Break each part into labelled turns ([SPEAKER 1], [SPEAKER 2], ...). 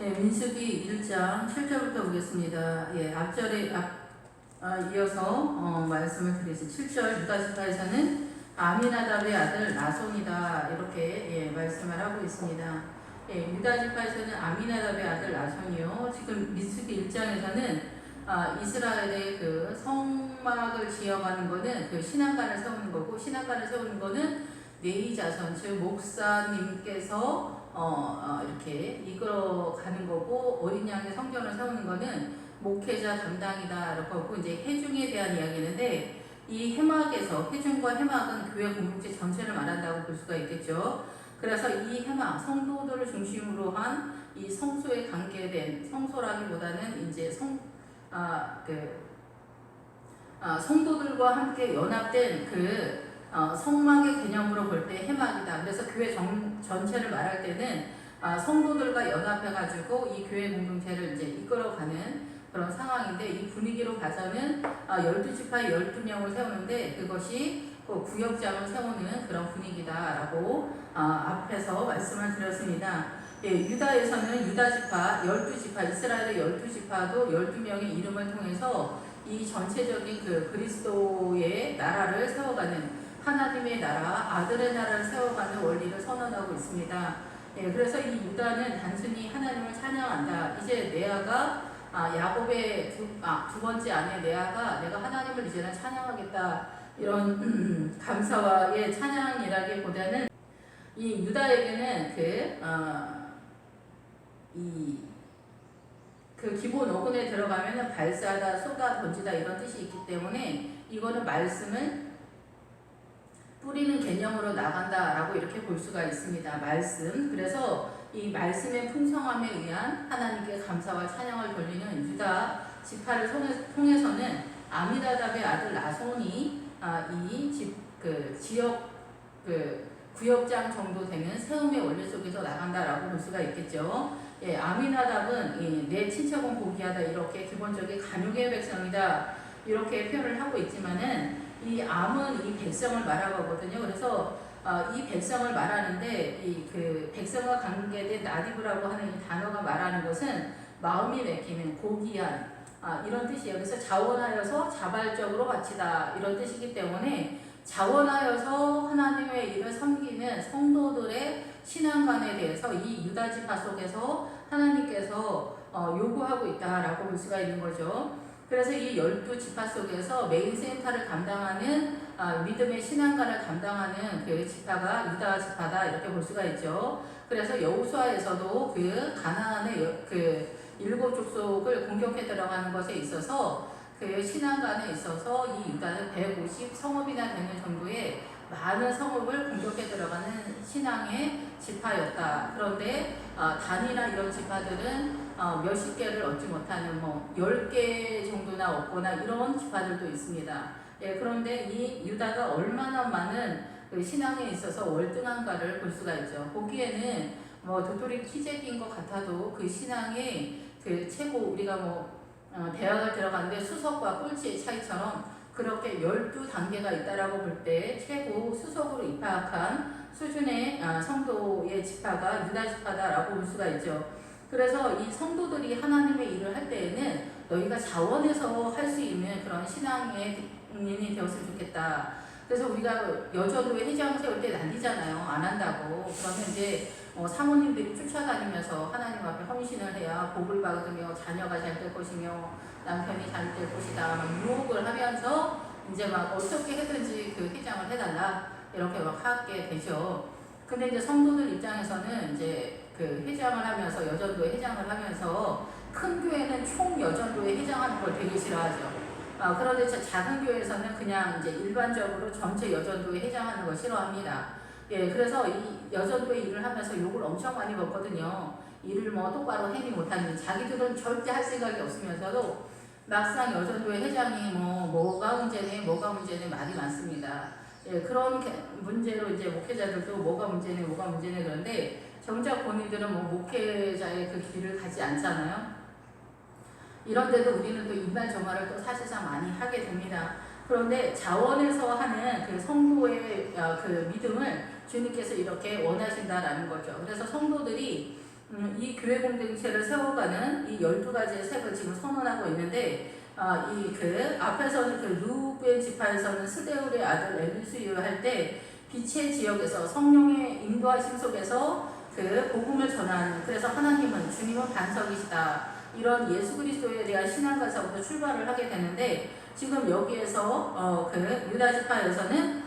[SPEAKER 1] 예, 민수기 1장 7절부터 보겠습니다. 예, 앞절에 이어서 말씀을 드리죠. 7절 유다지파에서는 아미나답의 아들 나손이다 이렇게 예, 말씀을 하고 있습니다. 예, 유다지파에서는 아미나답의 아들 나손이요. 지금 민수기 1장에서는 이스라엘의 그 성막을 지어가는 거는 그 신앙관을 세우는 거고, 신앙관을 세우는 거는 네이 자손 즉 목사님께서 이렇게 이끌어가는 거고, 어린 양의 성전을 세우는 거는 목회자 담당이다 라고 하고, 이제 회중에 대한 이야기인데, 이 해막에서 회중과 해막은 교회 공동체 전체를 말한다고 볼 수가 있겠죠. 그래서 이 해막 성도들을 중심으로 한 이 성소에 관계된, 성소라기보다는 이제 성도들과 함께 연합된 성막의 개념으로 볼 때 해막이다. 그래서 교회 전체를 말할 때는 성도들과 연합해가지고 이 교회 공동체를 이제 이끌어가는 그런 상황인데, 이 분위기로 봐서는 12지파에 12명을 세우는데 그것이 구역장을 세우는 그런 분위기다라고 앞에서 말씀을 드렸습니다. 예, 유다에서는 유다지파, 12지파, 이스라엘의 12지파도 12명의 이름을 통해서 이 전체적인 그리스도의 나라를 세워가는, 하나님의 나라, 아들의 나라를 세워가는 원리를 선언하고 있습니다. 예, 그래서 이 유다는 단순히 하나님을 찬양한다. 이제 레아가 야곱의 두 번째 아내 레아가 내가 하나님을 이제는 찬양하겠다, 이런 감사와의 찬양이라기보다는 이 유다에게는 그 기본 어근에 들어가면은 발사하다, 쏟아 던지다 이런 뜻이 있기 때문에 이거는 말씀을 뿌리는 개념으로 나간다라고 이렇게 볼 수가 있습니다. 말씀. 그래서 이 말씀의 풍성함에 의한 하나님께 감사와 찬양을 돌리는 유다 지파를 통해서는 아미나답의 아들 나손이 지역 구역장 정도 되는 세움의 원리 속에서 나간다라고 볼 수가 있겠죠. 예, 아미나답은 내 친척은 고귀하다, 이렇게 기본적인 간육의 백성이다 이렇게 표현을 하고 있지만은, 이 암은 이 백성을 말하거든요. 그래서 이 백성을 말하는데 그 백성과 관계된 나디브라고 하는 이 단어가 말하는 것은 마음이 맥히는, 고귀한 이런 뜻이에요. 그래서 자원하여서 자발적으로 바치다 이런 뜻이기 때문에, 자원하여서 하나님의 일을 섬기는 성도들의 신앙관에 대해서 이 유다지파 속에서 하나님께서 요구하고 있다라고 볼 수가 있는 거죠. 그래서 이 12지파 속에서 메인 센터를 감당하는 믿음의 신앙관을 감당하는 그 지파가 유다 지파다 이렇게 볼 수가 있죠. 그래서 여호수아에서도 가나안의 7 족속을 공격해 들어가는 것에 있어서 그 신앙관에 있어서 이 유다는 150 성읍이나 되는 정도의 많은 성읍을 공격해 들어가는 신앙의 지파였다. 그런데 단이나 이런 지파들은 몇십 개를 얻지 못하는 10개 정도나 얻거나 이런 지파들도 있습니다. 예, 그런데 이 유다가 얼마나 많은 신앙에 있어서 월등한가를 볼 수가 있죠. 보기에는 도토리 키재기인 것 같아도 그 신앙의 최고, 우리가 대학을 들어갔는데 수석과 꼴찌의 차이처럼 그렇게 12단계가 있다라고 볼 때 최고 수석으로 입학한 수준의 성도의 지파가 유다 지파다라고 볼 수가 있죠. 그래서 이 성도들이 하나님의 일을 할 때에는 너희가 자원해서 할 수 있는 그런 신앙의 인이 되었으면 좋겠다. 그래서 우리가 여전도에 회장 세울 때 난리잖아요. 안 한다고. 그러면 이제 사모님들이 쫓아다니면서 하나님 앞에 헌신을 해야 복을 받으며 자녀가 잘 될 것이며 남편이 잘 될 것이다 막 유혹을 하면서 이제 어떻게 해든지 그 회장을 해달라 이렇게 하게 되죠. 근데 이제 성도들 입장에서는 이제 그 회장을 하면서, 여전도에 회장을 하면서 큰 교회는 총 여전도에 회장하는 걸 되게 싫어하죠. 그런데 작은 교회에서는 그냥 이제 일반적으로 전체 여전도에 회장하는 걸 싫어합니다. 예, 그래서 이 여전도에 일을 하면서 욕을 엄청 많이 먹거든요. 일을 똑바로 해니 못하는, 자기들은 절대 할 생각이 없으면서도 막상 여전도의 회장이 뭐가 문제네 말이 많습니다. 예, 그런 문제로 이제 목회자들도 뭐가 문제네 그런데 정작 본인들은 목회자의 그 길을 가지 않잖아요. 이런데도 우리는 또 이말 저말을 또 사실상 많이 하게 됩니다. 그런데 자원에서 하는 그 성도의 그 믿음을 주님께서 이렇게 원하신다라는 거죠. 그래서 성도들이 이 교회 공동체를 세워가는 이 12가지의 색을 지금 선언하고 있는데, 이 그 앞에서는 그 루벤 지파에서는 스데울의 아들 엘리수유 할 때 빛의 지역에서 성령의 인도하심 속에서 그 복음을 전하는, 그래서 하나님은 주님은 반석이시다, 이런 예수 그리스도에 대한 신앙가서부터 출발을 하게 되는데, 지금 여기에서 그 유다 지파에서는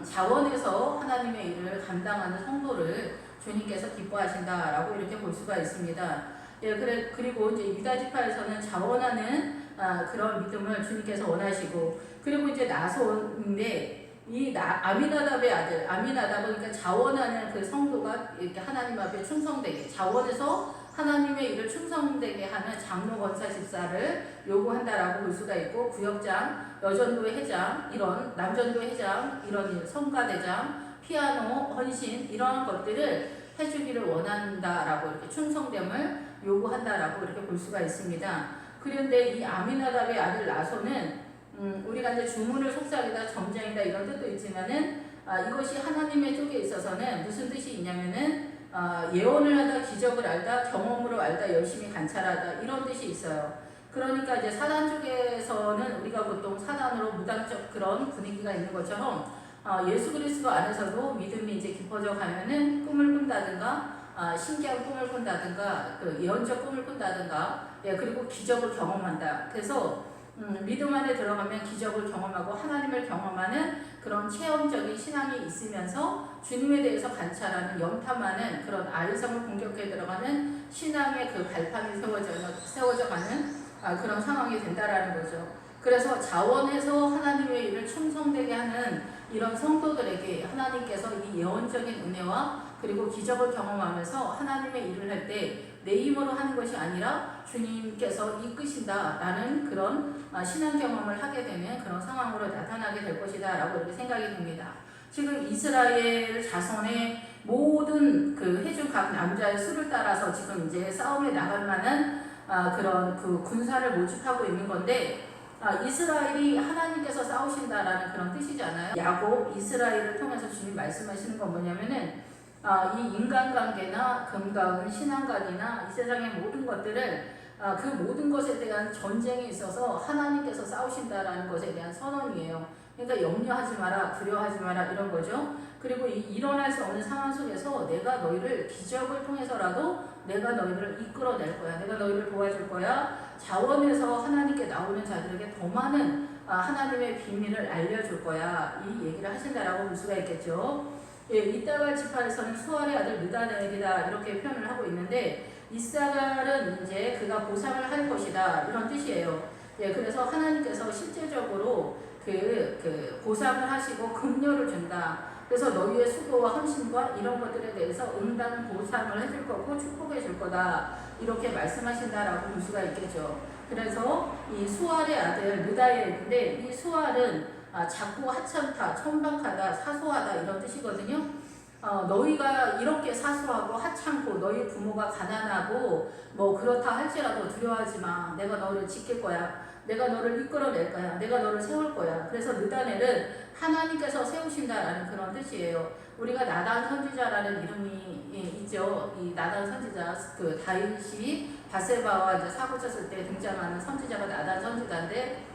[SPEAKER 1] 자원에서 하나님의 일을 감당하는 성도를 주님께서 기뻐하신다라고 이렇게 볼 수가 있습니다. 예, 그리고 이제 유다 지파에서는 자원하는 그런 믿음을 주님께서 원하시고, 그리고 이제 나손인데, 아미나답의 아들, 아미나답은 그러니까 자원하는 그 성도가 이렇게 하나님 앞에 충성되게, 자원에서 하나님의 일을 충성되게 하는 장로 권사 집사를 요구한다라고 볼 수가 있고, 구역장, 여전도회 회장, 이런 남전도회 회장, 이런 성가대장, 피아노, 헌신, 이러한 것들을 해주기를 원한다라고, 이렇게 충성됨을 요구한다라고 이렇게 볼 수가 있습니다. 그런데 이 아미나답의 아들 나손은 우리가 이제 주문을 속삭이다, 점쟁이다 이런 뜻도 있지만은, 이것이 하나님의 쪽에 있어서는 무슨 뜻이 있냐면은, 예언을 하다, 기적을 알다, 경험으로 알다, 열심히 관찰하다, 이런 뜻이 있어요. 그러니까 이제 사단 쪽에서는 우리가 보통 사단으로 무당적 그런 분위기가 있는 것처럼, 예수 그리스도 안에서도 믿음이 이제 깊어져 가면은 꿈을 꾼다든가, 신기한 꿈을 꾼다든가, 그 예언적 꿈을 꾼다든가, 예, 그리고 기적을 경험한다. 그래서 믿음 안에 들어가면 기적을 경험하고 하나님을 경험하는 그런 체험적인 신앙이 있으면서 주님에 대해서 관찰하는, 염탐하는 그런 아이성을 공격해 들어가는 신앙의 그 발판이 세워져 가는 그런 상황이 된다라는 거죠. 그래서 자원에서 하나님의 일을 충성되게 하는 이런 성도들에게 하나님께서 이 예언적인 은혜와 그리고 기적을 경험하면서 하나님의 일을 할 때 내 힘으로 하는 것이 아니라 주님께서 이끄신다라는 그런 신앙 경험을 하게 되는 그런 상황으로 나타나게 될 것이다 라고 이렇게 생각이 듭니다. 지금 이스라엘 자손의 모든 그 해준 각 남자의 수를 따라서 지금 이제 싸움에 나갈 만한 그런 그 군사를 모집하고 있는 건데, 이스라엘이 하나님께서 싸우신다라는 그런 뜻이잖아요. 야곱, 이스라엘을 통해서 주님 말씀하시는 건 뭐냐면은, 이 인간관계나 금가은, 신앙관이나 이 세상의 모든 것들을 그 모든 것에 대한 전쟁에 있어서 하나님께서 싸우신다라는 것에 대한 선언이에요. 그러니까 염려하지 마라, 두려워하지 마라, 이런 거죠. 그리고 일어날 수 없는 상황 속에서 내가 너희를 기적을 통해서라도 내가 너희를 이끌어낼 거야. 내가 너희를 도와줄 거야. 자원에서 하나님께 나오는 자들에게 더 많은 하나님의 비밀을 알려줄 거야. 이 얘기를 하신다라고 볼 수가 있겠죠. 예, 이따갈 지파에서는 수알의 아들 느다넬이다 이렇게 표현을 하고 있는데, 이사갈은 이제 그가 보상을 할 것이다 이런 뜻이에요. 예, 그래서 하나님께서 실제적으로 그 보상을 하시고 급료를 준다. 그래서 너희의 수고와 헌신과 이런 것들에 대해서 응당 보상을 해줄 거고 축복해 줄 거다 이렇게 말씀하신다라고 볼 수가 있겠죠. 그래서 이 수알의 아들 느다넬인데, 이 수알은 작고 하찮다, 천박하다, 사소하다 이런 뜻이거든요. 너희가 이렇게 사소하고 하찮고 너희 부모가 가난하고 뭐 그렇다 할지라도 두려워하지 마. 내가 너를 지킬 거야. 내가 너를 이끌어낼 거야. 내가 너를 세울 거야. 그래서 느다넬은 하나님께서 세우신다라는 그런 뜻이에요. 우리가 나단 선지자라는 이름이 있죠. 이 나단 선지자, 그 다윗이 바세바와 이제 사고 쳤을 때 등장하는 선지자가 나단 선지자인데,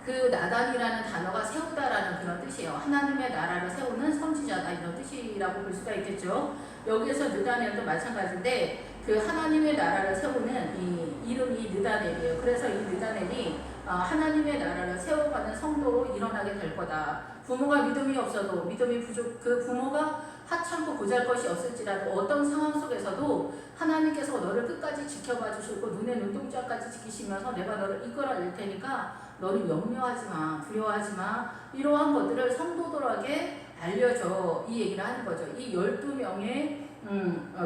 [SPEAKER 1] 그 나단이라는 단어가 세우다라는 그런 뜻이에요. 하나님의 나라를 세우는 선지자다 이런 뜻이라고 볼 수가 있겠죠. 여기에서 느다넬도 마찬가지인데, 그 하나님의 나라를 세우는 이 이름이 느다넬이에요. 그래서 이 느다넬이 하나님의 나라를 세워가는 성도로 일어나게 될 거다. 부모가 믿음이 없어도, 믿음이 부족, 그 부모가 하찮고 보잘것이 없을지라도 어떤 상황 속에서도 하나님께서 너를 끝까지 지켜봐 주시고 눈의 눈동자까지 지키시면서 내가 너를 이끌어낼 테니까 너는 염려하지 마, 두려워하지 마, 이러한 것들을 성도들에게 알려줘 이 얘기를 하는 거죠. 이 12명의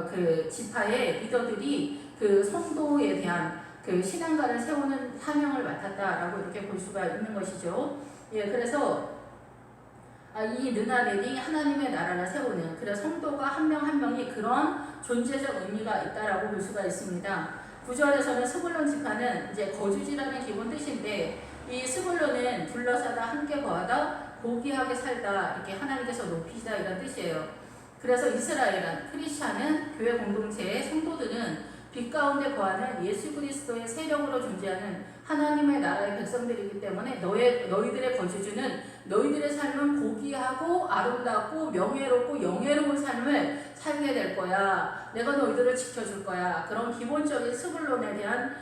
[SPEAKER 1] 그 지파의 리더들이 그 성도에 대한 그 신앙가를 세우는 사명을 맡았다라고 이렇게 볼 수가 있는 것이죠. 예, 그래서 이 느다넬이 하나님의 나라를 세우는, 그래서 성도가 한 명 한 명이 그런 존재적 의미가 있다라고 볼 수가 있습니다. 9절에서는 스불론 지파는 이제 거주지라는 기본 뜻인데, 이 스불론은 둘러싸다, 함께 거하다, 고귀하게 살다, 이렇게 하나님께서 높이시다 이런 뜻이에요. 그래서 이스라엘은 크리스찬은 교회 공동체의 성도들은 빛 가운데 거하는 예수 그리스도의 세력으로 존재하는 하나님의 나라의 백성들이기 때문에 너희들의 거주주는 너희들의 삶은 고귀하고 아름답고 명예롭고 영예로운 삶을 살게 될 거야. 내가 너희들을 지켜줄 거야. 그런 기본적인 스불론에 대한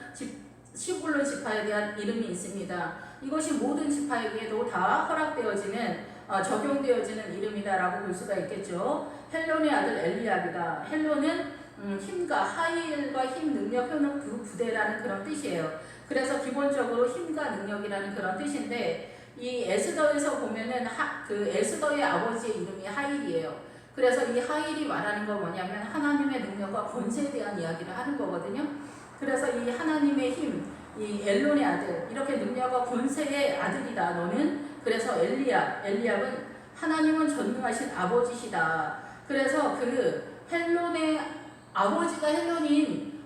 [SPEAKER 1] 시불론 지파에 대한 이름이 있습니다. 이것이 모든 지파에게도 다 허락되어지는 적용되어지는 이름이다라고 볼 수가 있겠죠. 헬론의 아들 엘리압이다. 헬론은 힘과 하일과 힘, 능력, 효능 그 부대라는 그런 뜻이에요. 그래서 기본적으로 힘과 능력이라는 그런 뜻인데 이 에스더에서 보면은 그 에스더의 아버지의 이름이 하일이에요. 그래서 이 하일이 말하는 건 뭐냐면 하나님의 능력과 권세에 대한 이야기를 하는 거거든요. 그래서 이 하나님의 힘, 이 엘론의 아들, 이렇게 능력과 권세의 아들이다 너는. 그래서 엘리압은 하나님은 전능하신 아버지시다. 그래서 그 헬론의 아버지가 헬론인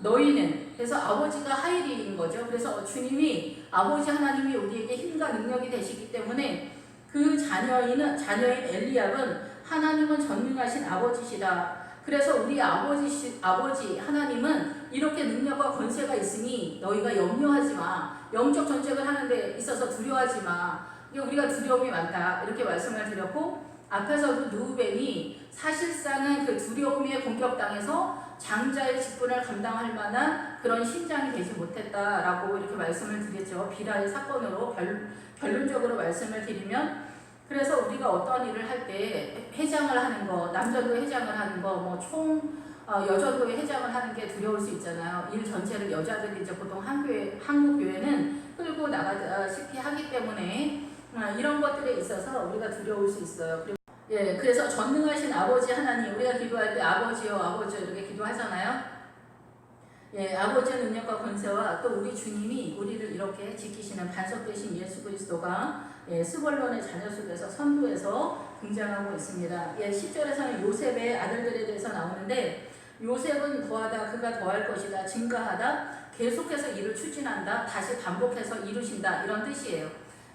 [SPEAKER 1] 너희는, 그래서 아버지가 하일인 거죠. 그래서 주님이 아버지 하나님이 우리에게 힘과 능력이 되시기 때문에 그 자녀인 엘리압은 하나님은 전능하신 아버지시다. 그래서 우리 아버지 하나님은 이렇게 능력과 권세가 있으니 너희가 염려하지 마. 영적 전쟁을 하는 데 있어서 두려워하지 마. 우리가 두려움이 많다. 이렇게 말씀을 드렸고, 앞에서도 누우벤이 사실상은 그 두려움에 공격당해서 장자의 직분을 감당할 만한 그런 심장이 되지 못했다라고 이렇게 말씀을 드렸죠. 비라의 사건으로 결론적으로 말씀을 드리면, 그래서 우리가 어떤 일을 할 때 회장을 하는 거, 남전도 회장을 하는 거, 여전도의 회장을 하는 게 두려울 수 있잖아요. 일 전체를 여자들이 이제 보통 한국 교회는 끌고 나가다시피 하기 때문에 이런 것들에 있어서 우리가 두려울 수 있어요. 그래서 전능하신 아버지 하나님, 우리가 기도할 때 아버지요 이렇게 기도하잖아요. 아버지의 능력과 권세와 또 우리 주님이 우리를 이렇게 지키시는 반석 되신 예수 그리스도가 스불론의 자녀 속에서 선두에서 등장하고 있습니다. 10절에서는 요셉의 아들들에 대해서 나오는데, 요셉은 더하다, 그가 더할 것이다, 증가하다, 계속해서 일을 추진한다, 다시 반복해서 이루신다, 이런 뜻이에요.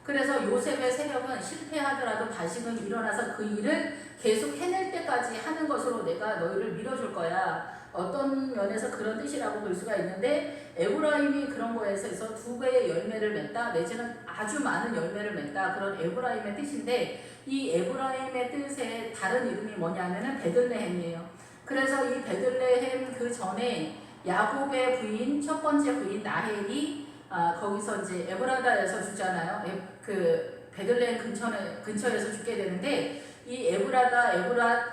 [SPEAKER 1] 그래서 요셉의 세력은 실패하더라도 다시금 일어나서 그 일을 계속 해낼 때까지 하는 것으로 내가 너희를 밀어줄 거야. 어떤 면에서 그런 뜻이라고 볼 수가 있는데, 에브라임이 그런 거에 있어서 2배의 열매를 맺다 내지는 아주 많은 열매를 맺다, 그런 에브라임의 뜻인데, 이 에브라임의 뜻의 다른 이름이 뭐냐면은 베들레헴이에요. 그래서 이 베들레헴 그 전에 야곱의 부인, 첫 번째 부인 라헬이 거기서 이제 에브라다에서 죽잖아요. 그 베들레헴 근처에서 죽게 되는데, 이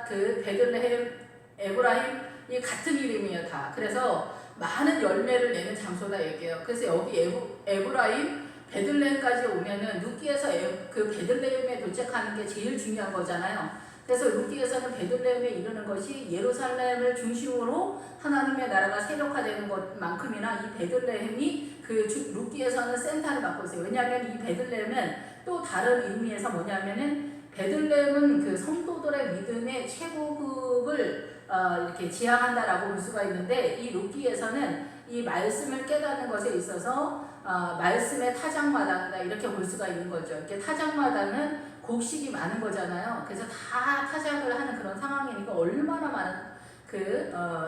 [SPEAKER 1] 그 베들레헴, 에브라임이 같은 이름이에요, 다. 그래서 많은 열매를 내는 장소다 얘기해요. 그래서 여기 에브라임, 베들레헴까지 오면은 루키에서 그 베들레헴에 도착하는 게 제일 중요한 거잖아요. 그래서 루키에서는 베들레헴에 이르는 것이 예루살렘을 중심으로 하나님의 나라가 세력화되는 것만큼이나 이 베들레헴이 루키에서는 센터를 맡고 있어요. 왜냐하면 이 베들레헴은 또 다른 의미에서 뭐냐면은, 베들레헴은 그 성도들의 믿음의 최고급을 이렇게 지향한다라고 볼 수가 있는데, 이 루키에서는 이 말씀을 깨닫는 것에 있어서 말씀의 타작마당이다, 이렇게 볼 수가 있는 거죠. 이렇게 타작마당은 곡식이 많은 거잖아요. 그래서 다 타작을 하는 그런 상황이니까 얼마나 많은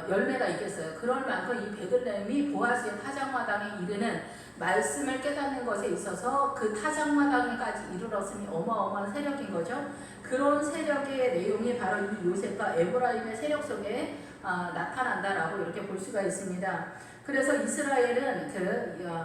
[SPEAKER 1] 열매가 있겠어요. 그럴 만큼 이 베들레헴이 보아스의 타작마당에 이르는 말씀을 깨닫는 것에 있어서 그 타작마당까지 이르렀으니 어마어마한 세력인 거죠. 그런 세력의 내용이 바로 이 요셉과 에브라임의 세력 속에 나타난다라고 이렇게 볼 수가 있습니다. 그래서 이스라엘은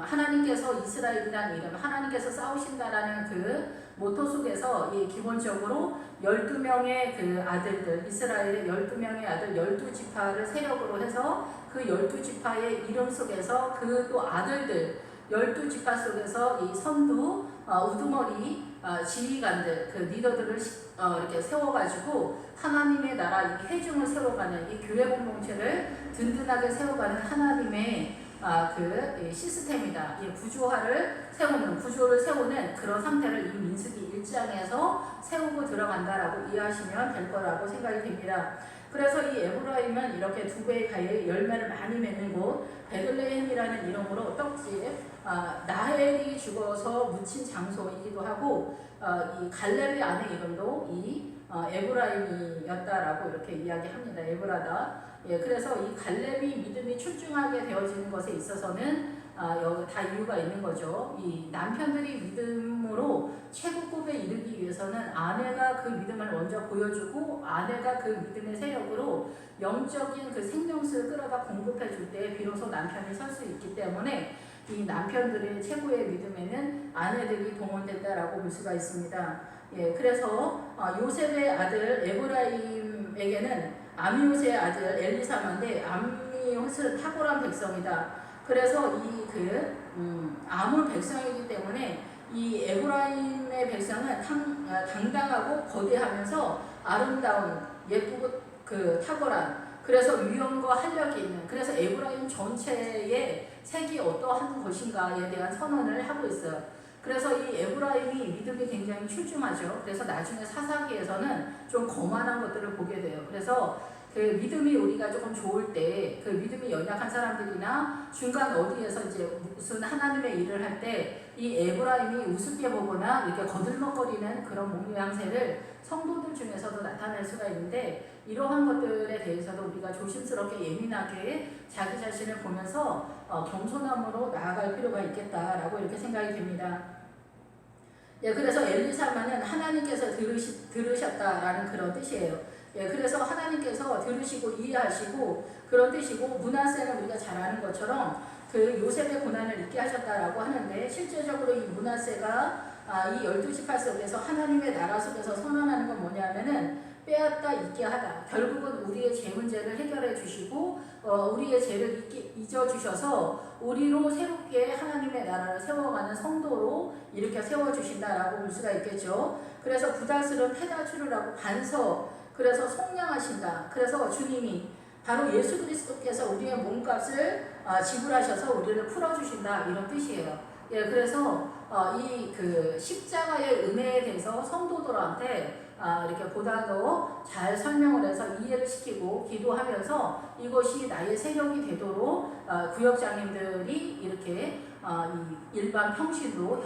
[SPEAKER 1] 하나님께서 이스라엘이라는 이름, 하나님께서 싸우신다라는 그 모토 속에서 기본적으로 12명의 그 아들들, 이스라엘의 12명의 아들 12지파를 세력으로 해서 그 12지파의 이름 속에서 그 또 아들들 12지파 속에서 이 선두, 우두머리, 지휘관들, 그 리더들을 이렇게 세워가지고 하나님의 나라 이 회중을 세워가는, 이 교회 공동체를 든든하게 세워가는 하나님의 그 시스템이다. 이 구조를 세우는 그런 상태를 이 민수기 1장에서 세우고 들어간다라고 이해하시면 될 거라고 생각이 됩니다. 그래서 이 에브라임은 이렇게 2배의 열매를 많이 맺는 곳, 베들레헴이라는 이름으로 떡집, 나헬이 죽어서 묻힌 장소이기도 하고, 이 갈렙의 아내 이름도 이 에브라임이었다라고 이렇게 이야기합니다. 에브라다. 예, 그래서 이 갈렙이 믿음이 출중하게 되어지는 것에 있어서는 여기 다 이유가 있는 거죠. 이 남편들이 믿음으로 최고급에 이르기 위해서는 아내가 그 믿음을 먼저 보여주고 아내가 그 믿음의 세력으로 영적인 그 생명수를 끌어다 공급해 줄 때 비로소 남편이 설 수 있기 때문에 이 남편들의 최고의 믿음에는 아내들이 동원된다라고 볼 수가 있습니다. 예, 그래서 요셉의 아들 에브라임에게는 아미옷의 아들 엘리사마인데 아미옷은 탁월한 백성이다. 그래서 이 아몬 백성이기 때문에 이 에브라임의 백성은 당당하고 거대하면서 아름다운 예쁘고 탁월한 그래서 위엄과 활력이 있는 그래서 에브라임 전체의 색이 어떠한 것인가에 대한 선언을 하고 있어요. 그래서 이 에브라임이 믿음이 굉장히 출중하죠. 그래서 나중에 사사기에서는 좀 거만한 것들을 보게 돼요. 그래서 그 믿음이 우리가 조금 좋을 때 그 믿음이 연약한 사람들이나 중간 어디에서 이제 무슨 하나님의 일을 할 때 이 에브라임이 우습게 보거나 이렇게 거들먹거리는 그런 모양새를 성도들 중에서도 나타낼 수가 있는데 이러한 것들에 대해서도 우리가 조심스럽게 예민하게 자기 자신을 보면서 겸손함으로 나아갈 필요가 있겠다라고 이렇게 생각이 됩니다. 예, 그래서 엘리사마는 하나님께서 들으셨다라는 그런 뜻이에요. 예, 그래서 하나님께서 들으시고 이해하시고 그런 뜻이고 므낫세는 우리가 잘 아는 것처럼 그 요셉의 고난을 잊게 하셨다라고 하는데 실제적으로 이 므낫세가 이 12지파 속에서 하나님의 나라 속에서 선언하는 건 뭐냐면은 빼앗다 잊게 하다. 결국은 우리의 죄 문제를 해결해 주시고 우리의 죄를 잊어주셔서 우리로 새롭게 하나님의 나라를 세워가는 성도로 이렇게 세워주신다라고 볼 수가 있겠죠. 그래서 부다스름 페다추르라고 반석 그래서 속량하신다. 그래서 주님이 바로 예수 그리스도께서 우리의 몸값을 지불하셔서 우리를 풀어주신다 이런 뜻이에요. 예, 그래서 이 십자가의 은혜에 대해서 성도들한테 이렇게 보다 더 잘 설명을 해서 이해를 시키고 기도하면서 이것이 나의 세력이 되도록 구역장님들이 이렇게 일반 평신도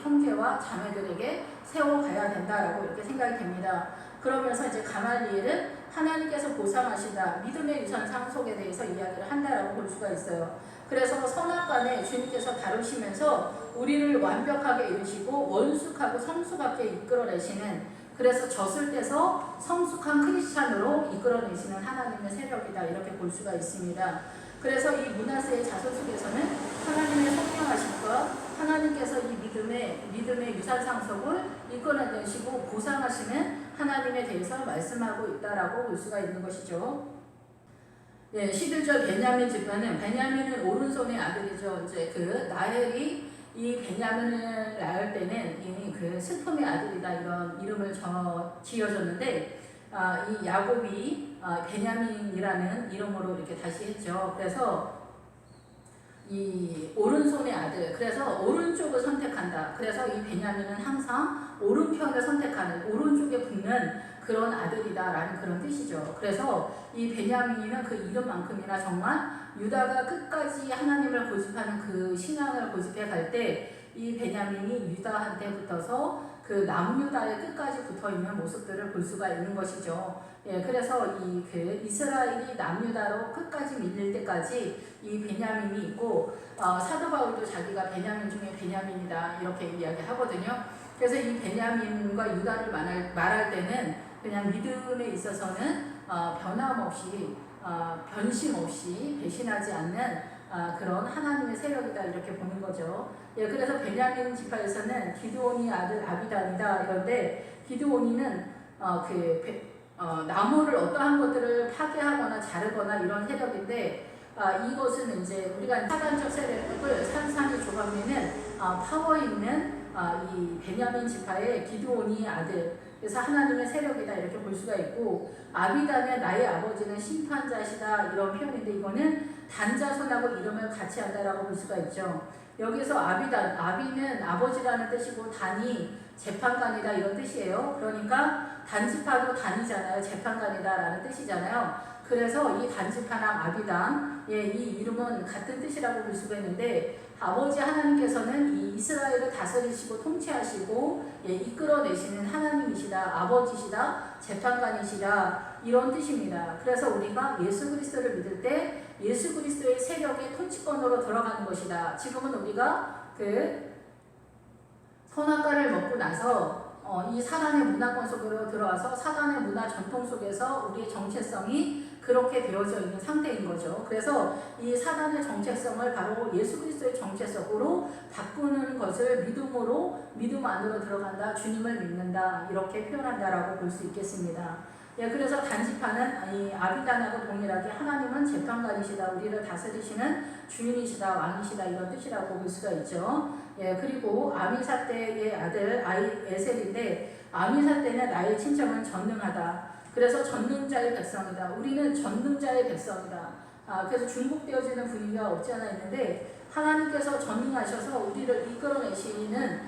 [SPEAKER 1] 형제와 자매들에게 세워가야 된다라고 이렇게 생각이 됩니다. 그러면서 이제 가말리엘은 하나님께서 보상하신다 믿음의 유산 상속에 대해서 이야기를 한다라고 볼 수가 있어요. 그래서 선악간에 주님께서 다루시면서 우리를 완벽하게 이루시고 원숙하고 성숙하게 이끌어내시는 그래서 젖을 떼서 성숙한 크리스찬으로 이끌어내시는 하나님의 세력이다 이렇게 볼 수가 있습니다. 그래서 이 므낫세의 자손 속에서는 하나님의 성령하심과 하나님께서 이 믿음의 유산 상속을 이끌어내시고 보상하시는 하나님에 대해서 말씀하고 있다라고 볼 수가 있는 것이죠. 네, 11절 베냐민 지파는 베냐민은 오른손의 아들이죠. 이제 나헬이 이 베냐민을 낳을 때는 이미 슬픔의 아들이다 이런 이름을 지어줬는데 이 야곱이 베냐민이라는 이름으로 이렇게 다시 했죠. 그래서 이 오른손의 아들 그래서 오른쪽을 선택한다. 그래서 이 베냐민은 항상 오른편을 선택하는 오른쪽에 붙는 그런 아들이다라는 그런 뜻이죠. 그래서 이 베냐민은 그 이름만큼이나 정말 유다가 끝까지 하나님을 고집하는 그 신앙을 고집해 갈 때 이 베냐민이 유다한테 붙어서 그 남유다의 끝까지 붙어있는 모습들을 볼 수가 있는 것이죠. 예, 그래서 이스라엘이 남유다로 끝까지 밀릴 때까지 이 베냐민이 있고 사도 바울도 자기가 베냐민 중에 베냐민이다 이렇게 이야기하거든요. 그래서 이 베냐민과 유다를 말할 때는 그냥 믿음에 있어서는 변함없이 변심 없이 배신하지 않는 그런 하나님의 세력이다 이렇게 보는 거죠. 예, 그래서 베냐민 지파에서는 기드온이 아들 아비단이다 이런데 기드온이는 나무를 어떠한 것들을 파괴하거나 자르거나 이런 세력인데 이것은 이제 우리가 사단적 세력을 산산이 조각내는 파워 있는 이 베냐민 지파의 기드온이 아들 그래서 하나님의 세력이다 이렇게 볼 수가 있고 아비단의 나의 아버지는 심판자시다 이런 표현인데 이거는 단자손하고 이름을 같이 한다라고 볼 수가 있죠. 여기서 아비는 아버지라는 뜻이고 단이 재판관이다 이런 뜻이에요. 그러니까 단지파도 단이잖아요. 재판관이다 라는 뜻이잖아요. 그래서 이 단지파랑 아비단, 이 이름은 같은 뜻이라고 볼 수가 있는데, 아버지 하나님께서는 이 이스라엘을 다스리시고 통치하시고 이끌어내시는 하나님이시다, 아버지시다, 재판관이시다, 이런 뜻입니다. 그래서 우리가 예수 그리스도를 믿을 때 예수 그리스도의 세력의 통치권으로 들어가는 것이다. 지금은 우리가 그 선악과를 먹고 나서 이 사단의 문화권 속으로 들어와서 사단의 문화 전통 속에서 우리의 정체성이 그렇게 되어져 있는 상태인 거죠. 그래서 이 사단의 정체성을 바로 예수 그리스도의 정체성으로 바꾸는 것을 믿음 안으로 들어간다, 주님을 믿는다, 이렇게 표현한다라고 볼 수 있겠습니다. 그래서 단지파는 이 아비단하고 동일하게 하나님은 재판관이시다, 우리를 다스리시는 주인이시다, 왕이시다, 이런 뜻이라고 볼 수가 있죠. 그리고 아미사 때의 아들 에셀인데, 아미사 때는 나의 친척은 전능하다. 그래서 전능자의 백성이다. 우리는 전능자의 백성이다. 그래서 중복되어지는 분위기가 없지 않아 있는데, 하나님께서 전능하셔서 우리를 이끌어내시는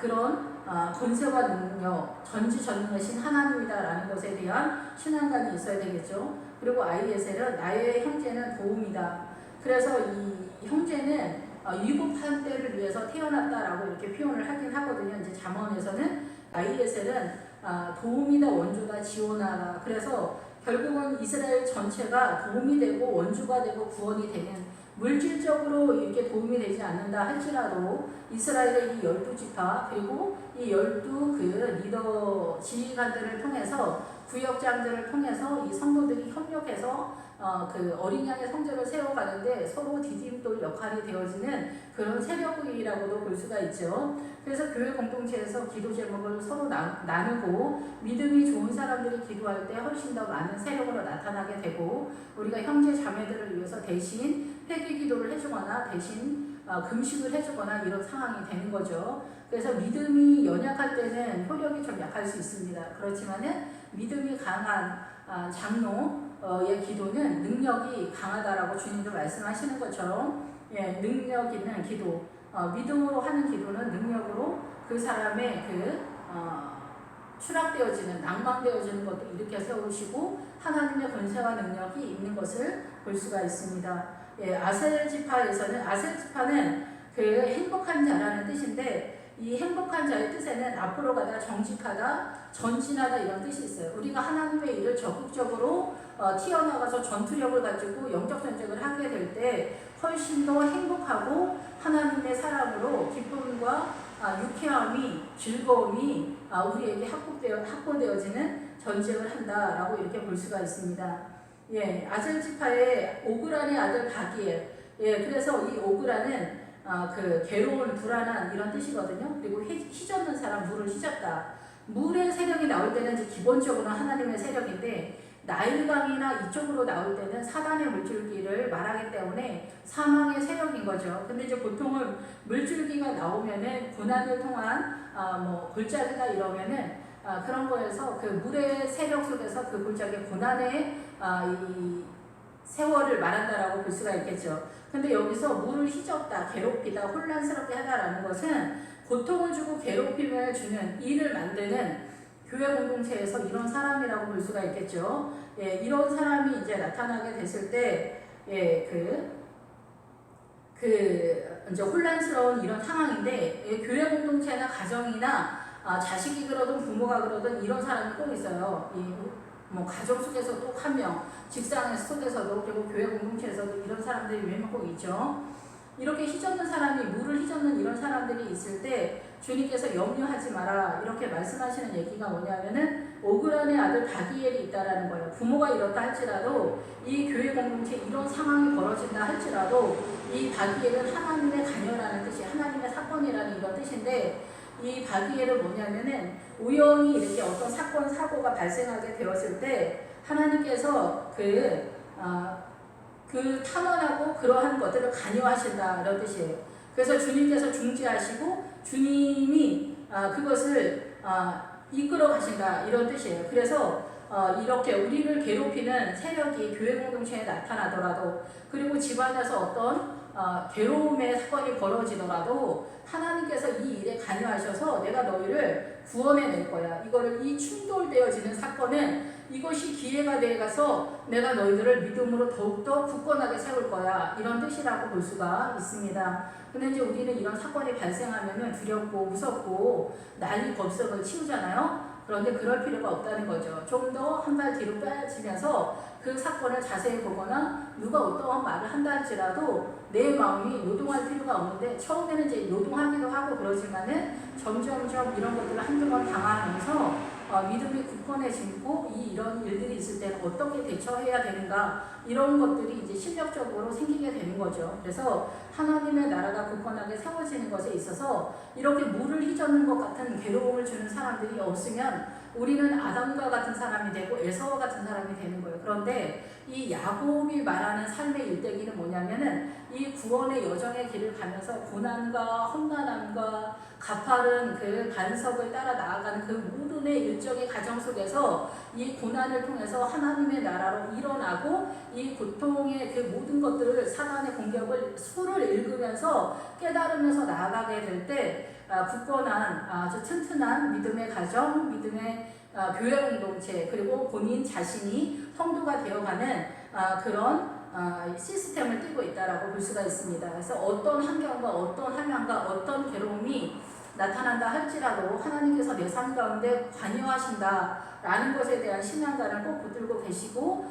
[SPEAKER 1] 그런 권세와 능력, 전지전능하신 하나님이다라는 것에 대한 신앙감이 있어야 되겠죠. 그리고 아이에셀은 나의 형제는 도움이다. 그래서 이 형제는 위급한 때를 위해서 태어났다라고 이렇게 표현을 하긴 하거든요. 이제 잠언에서는 아이에셀은 도움이다, 원주다, 지원하다. 그래서 결국은 이스라엘 전체가 도움이 되고 원주가 되고 구원이 되는, 물질적으로 이렇게 도움이 되지 않는다 할지라도 이스라엘의 이 12지파 그리고 이 12 리더 지휘관들을 통해서, 구역장들을 통해서 이 성도들이 협력해서 그 어린 양의 성전을 세워가는데 서로 디딤돌 역할이 되어지는 그런 세력이라고도 볼 수가 있죠. 그래서 교회 공동체에서 기도 제목을 서로 나누고 믿음이 좋은 사람들이 기도할 때 훨씬 더 많은 세력으로 나타나게 되고, 우리가 형제 자매들을 위해서 대신 회개 기도를 해주거나 대신 금식을 해주거나 이런 상황이 되는 거죠. 그래서 믿음이 연약할 때는 효력이 좀 약할 수 있습니다. 그렇지만은 믿음이 강한 장로의 기도는 능력이 강하다라고 주님도 말씀하시는 것처럼, 능력 있는 기도, 믿음으로 하는 기도는 능력으로 그 사람의 추락되어지는, 낭망되어지는 것도 일으켜 세우시고 하나님의 권세와 능력이 있는 것을 볼 수가 있습니다. 아셀 지파는 그 행복한 자라는 뜻인데, 이 행복한 자의 뜻에는 앞으로 가다, 정직하다, 전진하다, 이런 뜻이 있어요. 우리가 하나님의 일을 적극적으로 튀어나가서 전투력을 가지고 영적 전쟁을 하게 될 때 훨씬 더 행복하고 하나님의 사랑으로 기쁨과 유쾌함이, 즐거움이 우리에게 확보되어지는 전쟁을 한다라고 이렇게 볼 수가 있습니다. 아셀 지파의 오그란의 아들 바기엘. 그래서 이 오그란은 그 괴로운, 불안한 이런 뜻이거든요. 그리고 휘젓는 사람, 물을 휘젓다. 물의 세력이 나올 때는 이제 기본적으로 하나님의 세력인데, 나일강이나 이쪽으로 나올 때는 사단의 물줄기를 말하기 때문에 사망의 세력인 거죠. 근데 이제 보통은 물줄기가 나오면은 고난을 통한 골짜기다 이러면은 그런 거에서 그 물의 세력 속에서 그 골짜기 고난의 이 세월을 말한다라고 볼 수가 있겠죠. 근데 여기서 물을 휘젓다, 괴롭히다, 혼란스럽게 하다라는 것은 고통을 주고 괴롭힘을 주는, 일을 만드는 교회 공동체에서 이런 사람이라고 볼 수가 있겠죠. 이런 사람이 이제 나타나게 됐을 때, 이제 혼란스러운 이런 상황인데, 교회 공동체나 가정이나 자식이 그러든 부모가 그러든 이런 사람이 꼭 있어요. 가정 속에서 또 한 명, 직장 속에서도, 그리고 교회 공동체에서도 이런 사람들이 몇 명 꼭 있죠. 이렇게 휘젓는 사람이, 물을 휘젓는 이런 사람들이 있을 때 주님께서 염려하지 마라, 이렇게 말씀하시는 얘기가 뭐냐면은 오그란의 아들 바기엘이 있다라는 거예요. 부모가 이렇다 할지라도, 이 교회 공동체 이런 상황이 벌어진다 할지라도 이 바기엘은 하나님의 자녀라는 뜻이, 하나님의 사건이라는 이런 뜻인데, 이 바기엘은 뭐냐면은 우연히 이렇게 어떤 사건, 사고가 발생하게 되었을 때 하나님께서 그 탐험하고 그러한 것들을 관여하신다, 이런 뜻이에요. 그래서 주님께서 중지하시고 주님이 그것을 이끌어 가신다, 이런 뜻이에요. 그래서 이렇게 우리를 괴롭히는 세력이 교회 공동체에 나타나더라도, 그리고 집안에서 어떤 괴로움의 사건이 벌어지더라도 하나님께서 이 일에 관여하셔서 내가 너희를 구원해낼 거야. 이 충돌되어지는 사건은 이것이 기회가 되어가서 내가 너희들을 믿음으로 더욱더 굳건하게 세울 거야. 이런 뜻이라고 볼 수가 있습니다. 근데 이제 우리는 이런 사건이 발생하면 두렵고 무섭고 난리 법석을 치우잖아요. 그런데 그럴 필요가 없다는 거죠. 좀 더 한 발 뒤로 빠지면서 그 사건을 자세히 보거나 누가 어떠한 말을 한다 할지라도 내 마음이 요동할 필요가 없는데, 처음에는 이제 요동하기도 하고 그러지만은 점점점 이런 것들을 한두 번 당하면서 믿음이 굳건해지고 이런 일들이 있을 때는 어떻게 대처해야 되는가, 이런 것들이 이제 실력적으로 생기게 되는 거죠. 그래서 하나님의 나라가 굳건하게 세워지는 것에 있어서 이렇게 물을 휘젓는 것 같은 괴로움을 주는 사람들이 없으면 우리는 아담과 같은 사람이 되고 에서와 같은 사람이 되는 거예요. 그런데 이 야곱이 말하는 삶의 일대기는 뭐냐면은 이 구원의 여정의 길을 가면서 고난과 험난함과 가파른 그 반석을 따라 나아가는 그 모든의 일정의 과정 속에서 이 고난을 통해서 하나님의 나라로 일어나고 이 고통의 그 모든 것들을 사단의 공격을 수를 읽으면서 깨달으면서 나아가게 될 때 굳건한 아주 튼튼한 믿음의 가정, 믿음의 교회 공동체, 그리고 본인 자신이 성도가 되어가는 그런 시스템을 띠고 있다라고 볼 수가 있습니다. 그래서 어떤 환경과 어떤 환난과 어떤 괴로움이 나타난다 할지라도 하나님께서 내 삶 가운데 관여하신다라는 것에 대한 신앙감을 꼭 붙들고 계시고,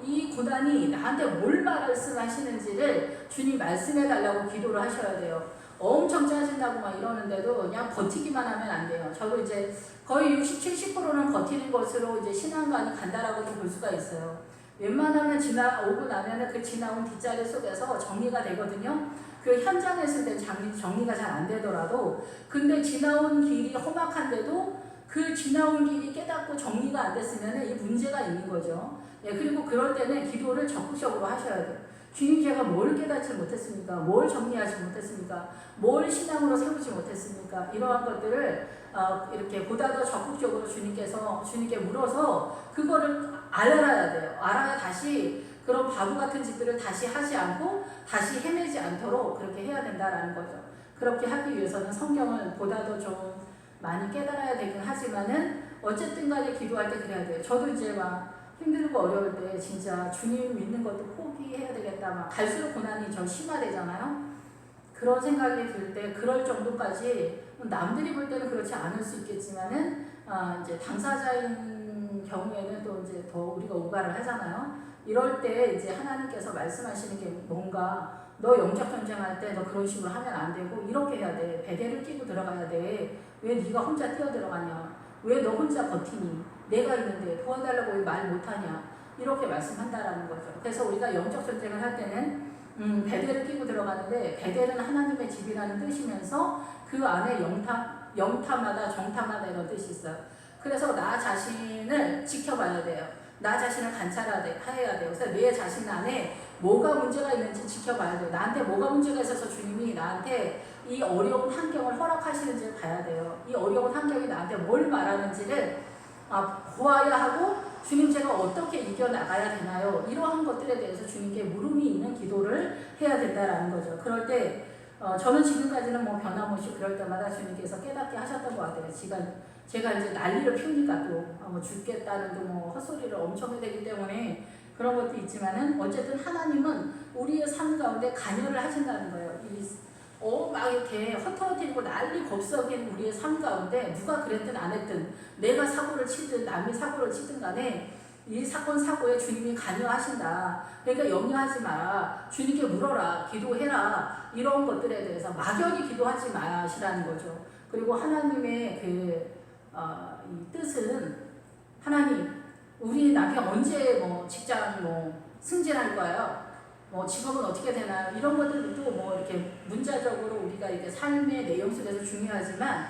[SPEAKER 1] 이 고난이 나한테 뭘 말씀하시는지를 주님 말씀해 달라고 기도를 하셔야 돼요. 엄청 짜증나고 막 이러는데도 그냥 버티기만 하면 안 돼요. 저도 이제 거의 60, 70%는 버티는 것으로 이제 신앙관이 간다라고도 볼 수가 있어요. 웬만하면 지나오고 나면은 그 지나온 뒷자리 속에서 정리가 되거든요. 그 현장에 있을 때 정리가 잘 안 되더라도, 근데 지나온 길이 험악한데도 그 지나온 길이 깨닫고 정리가 안 됐으면 이 문제가 있는 거죠. 그리고 그럴 때는 기도를 적극적으로 하셔야 돼요. 주님, 제가 뭘 깨닫지 못했습니까? 뭘 정리하지 못했습니까? 뭘 신앙으로 세우지 못했습니까? 이러한 것들을 이렇게 보다 더 적극적으로 주님께 물어서 그거를 알아야 돼요. 알아야 다시 그런 바보 같은 짓들을 다시 하지 않고 다시 헤매지 않도록 그렇게 해야 된다라는 거죠. 그렇게 하기 위해서는 성경을 보다 더 좀 많이 깨달아야 되긴 하지만은 어쨌든 간에 기도할 때 그래야 돼요. 저도 이제 막 힘들고 어려울 때 진짜 주님 믿는 것도 포기해야 되겠다, 막 갈수록 고난이 좀 심화되잖아요. 그런 생각이 들 때 그럴 정도까지, 남들이 볼 때는 그렇지 않을 수 있겠지만은 이제 당사자인 경우에는 또 이제 더 우리가 오가를 하잖아요. 이럴 때 이제 하나님께서 말씀하시는 게 뭔가, 너 영적 전쟁할 때 너 그런 식으로 하면 안 되고 이렇게 해야 돼. 베개를 끼고 들어가야 돼. 왜 네가 혼자 뛰어 들어가냐? 왜 너 혼자 버티니? 내가 있는데 도와달라고 왜 말 못하냐? 이렇게 말씀한다라는 거죠. 그래서 우리가 영적 전쟁을 할 때는 베개를 끼고 들어가는데, 베개는 하나님의 집이라는 뜻이면서 그 안에 영타마다 정타마다 이런 뜻이 있어요. 그래서 나 자신을 지켜봐야 돼요. 나 자신을 관찰해야 돼요. 그래서 내 자신 안에 뭐가 문제가 있는지 지켜봐야 돼요. 나한테 뭐가 문제가 있어서 주님이 나한테 이 어려운 환경을 허락하시는지를 봐야 돼요. 이 어려운 환경이 나한테 뭘 말하는지를 보아야 하고, 주님, 제가 어떻게 이겨나가야 되나요? 이러한 것들에 대해서 주님께 물음이 있는 기도를 해야 된다라는 거죠. 그럴 때 저는 지금까지는 뭐 변함없이 그럴 때마다 주님께서 깨닫게 하셨던 것 같아요. 제가 이제 난리를 피우니까 또 죽겠다는 또 뭐 헛소리를 엄청 해야 되기 때문에 그런 것도 있지만은, 어쨌든 하나님은 우리의 삶 가운데 관여를 하신다는 거예요. 막 이렇게 헛헛이고 난리 법석인 우리의 삶 가운데 누가 그랬든 안 했든, 내가 사고를 치든 남이 사고를 치든 간에 이 사건 사고에 주님이 관여하신다. 그러니까 염려하지 마라. 주님께 물어라. 기도해라. 이런 것들에 대해서 막연히 기도하지 마시라는 거죠. 그리고 하나님의 이 뜻은, 하나님, 우리 남편 언제 직장 승진할 거예요? 직업은 어떻게 되나요? 이런 것들도 이렇게 문자적으로 우리가 이렇게 삶의 내용 속에서 중요하지만,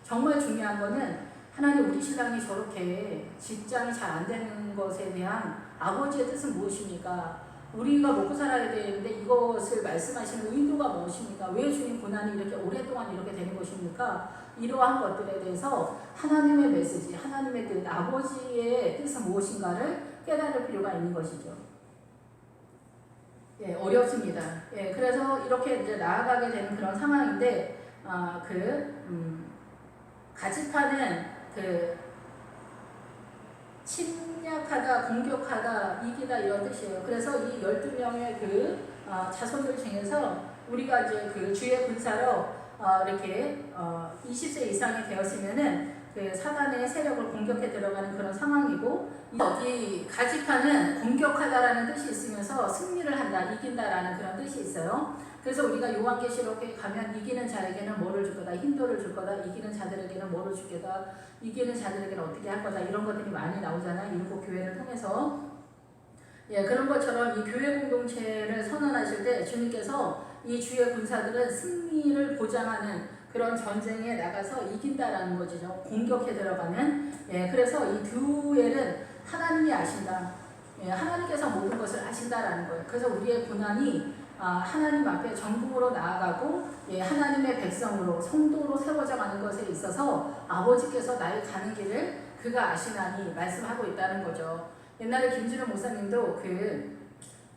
[SPEAKER 1] 정말 중요한 거는 하나님, 우리 신랑이 저렇게 직장이 잘 안 되는 것에 대한 아버지의 뜻은 무엇입니까? 우리가 먹고 살아야 되는데 이것을 말씀하시는 의도가 무엇입니까? 왜 주님 고난이 이렇게 오랫동안 이렇게 되는 것입니까? 이러한 것들에 대해서 하나님의 메시지, 하나님의 뜻, 아버지의 뜻은 무엇인가를 깨달을 필요가 있는 것이죠. 예, 어렵습니다. 예, 그래서 이렇게 이제 나아가게 되는 그런 상황인데, 가집하는 침략하다, 공격하다, 이기다 이런 뜻이에요. 그래서 이 12명의 자손들 중에서 우리가 이제 주의 군사로 이렇게 20세 이상이 되었으면은 사단의 세력을 공격해 들어가는 그런 상황이고, 여기 가집하는 공격하다라는 뜻이 있으면서 승리를 한다, 이긴다라는 그런 뜻이 있어요. 그래서 우리가 요한계시록에 가면 이기는 자에게는 뭐를 줄 거다, 힌도를 줄 거다, 이기는 자들에게는 뭐를 줄 거다, 이기는 자들에게는 어떻게 할 거다, 이런 것들이 많이 나오잖아요. 일곱 교회를 통해서. 예, 그런 것처럼 이 교회 공동체를 선언하실 때 주님께서 이 주의 군사들은 승리를 보장하는 그런 전쟁에 나가서 이긴다라는 거죠. 공격해 들어가는. 예, 그래서 이 두엘은 하나님이 아신다. 예, 하나님께서 모든 것을 아신다라는 거예요. 그래서 우리의 고난이 하나님 앞에 정금으로 나아가고, 예, 하나님의 백성으로 성도로 세워져 가는 것에 있어서 아버지께서 나의 가는 길을 그가 아시나니 말씀하고 있다는 거죠. 옛날에 김진우 목사님도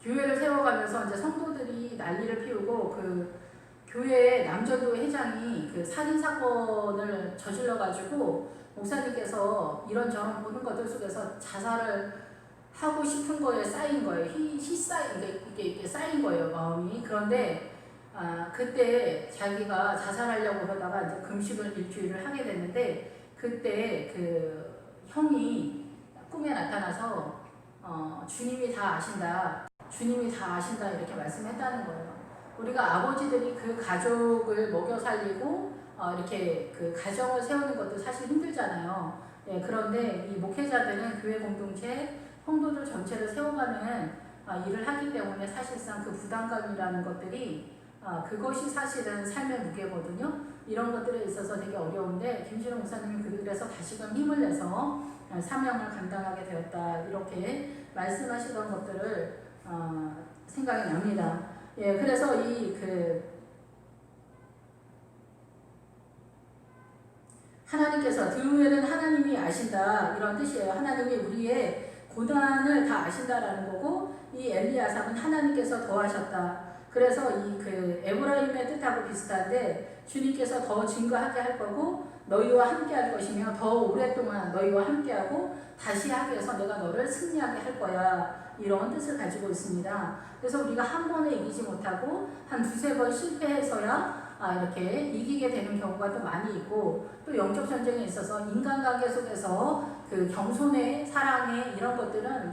[SPEAKER 1] 교회를 세워가면서 이제 성도들이 난리를 피우고 교회의 남전도 회장이 살인 사건을 저질러가지고 목사님께서 이런저런 모든 것들 속에서 자살을 하고 싶은 거에 쌓인 거예요. 이게 쌓인 거예요, 마음이. 그런데 그때 자기가 자살하려고 하다가 이제 금식을 일주일을 하게 됐는데, 그때 형이 꿈에 나타나서 주님이 다 아신다, 주님이 다 아신다 이렇게 말씀했다는 거예요. 우리가 아버지들이 가족을 먹여 살리고 이렇게 가정을 세우는 것도 사실 힘들잖아요. 예, 그런데 이 목회자들은 교회 공동체 성도들 전체를 세워가는 일을 하기 때문에 사실상 부담감이라는 것들이 그것이 사실은 삶의 무게거든요. 이런 것들에 있어서 되게 어려운데, 김진호 목사님이 그래서 다시금 힘을 내서 사명을 감당하게 되었다, 이렇게 말씀하시던 것들을 생각이 납니다. 예, 그래서 하나님께서, 드루엘은 하나님이 아신다 이런 뜻이에요. 하나님이 우리의 고난을 다 아신다라는 거고, 이 엘리야삼은 하나님께서 더하셨다. 그래서 에브라임의 뜻하고 비슷한데, 주님께서 더 증거하게 할 거고 너희와 함께 할 것이며 더 오랫동안 너희와 함께하고 다시 하게 해서 내가 너를 승리하게 할 거야, 이런 뜻을 가지고 있습니다. 그래서 우리가 한 번에 이기지 못하고 한 두세 번 실패해서야 이렇게 이기게 되는 경우가 또 많이 있고, 또 영적 전쟁에 있어서 인간관계 속에서 겸손의 사랑의 이런 것들은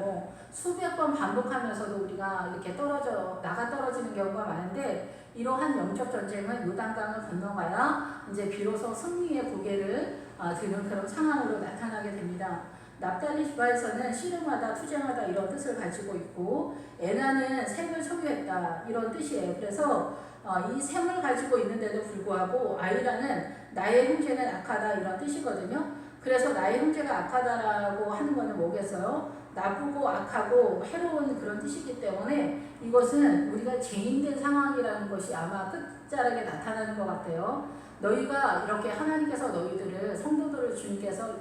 [SPEAKER 1] 수백 번 반복하면서도 우리가 이렇게 나가 떨어지는 경우가 많은데, 이러한 영적 전쟁은 요단강을 건너가야 이제 비로소 승리의 고개를 드는 그런 상황으로 나타나게 됩니다. 납달리 지파에서는 씨름하다, 투쟁하다 이런 뜻을 가지고 있고, 에나는 샘을 소유했다 이런 뜻이에요. 그래서 이 샘을 가지고 있는데도 불구하고 아이라는 나의 형제는 악하다 이런 뜻이거든요. 그래서 나의 형제가 악하다라고 하는 거는 뭐겠어요? 나쁘고 악하고 해로운 그런 뜻이기 때문에 이것은 우리가 죄인된 상황이라는 것이 아마 끝자락에 나타나는 것 같아요. 너희가 이렇게 하나님께서 너희들을, 성도들을 주님께서